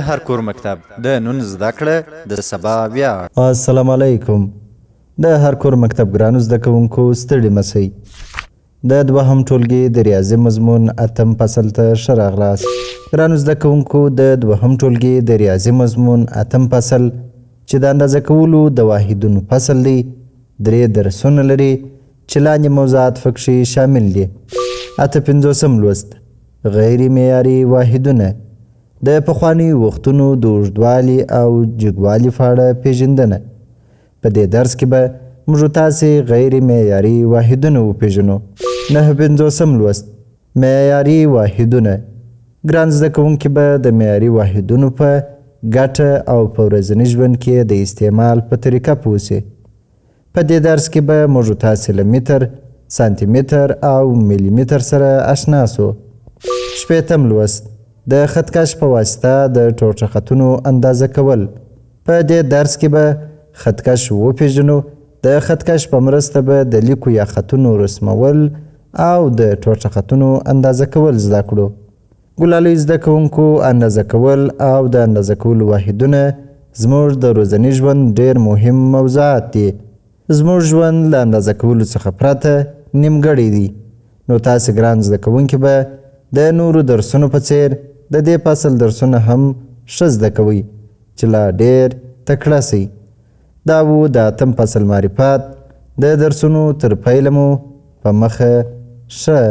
هر کور مکتب د نن زده کړه د سبا ویاړ. السلام علیکم. د هر کور مکتب ګرانو زده کوونکو ستړي مسئ. د دوهم ټولګي د ریاضي مضمون اتم فصل ته ښه راغلاست. ګرانو زده کوونکو د دوهم ټولګي د ریاضي مضمون اتم فصل چې د اندازه کولو د واحدونو فصل دی 3 درسونه لري چې لاندې موضوعات پکښې شامل دي. 85 لوست غیر معیاري واحدونه د پخوانیو وختونو د اوږدوالي او جګوالي په اړه پېژندنه. په دې درس کې به موږ تاسې غیر معیاري واحدونه وپېژنو. 59 لوست معیاري واحدونه. ګران زده کوونکي به د معیاري واحدونو په ګټه او په ورځني ژوند کې د استعمال په طریقه پوه سئ. په دې درس کې به موږ تاسې له متر، سانتي متر او ملي متر سره اشنا سو. 80 لوست د خطکش په واسطه د ټوټه خطونو اندازه کول. په دې درس کې به خطکش وپېژنو. د خطکش په مرسته به د لیکو یا خطونو رسمول او د ټوټه خطونو اندازه کول زده کړو. ګلالۍ زده کوونکو، اندازه کول او د اندازه کولو واحدونه زموږ د ورځني ژوند ډېر مهم موضوعات دي. زموږ ژوند له اندازه کولو څخه پرته نیمګړی دی. نو تاسې ګران زده کوونکي به د نورو درسونو په څیر د دې فصل درسونه هم ښه زده کوئ چې لا ډېر تکړه سئ. دا و د اتم فصل معرفت. د درسونو تر پیله مو په مخه ښه.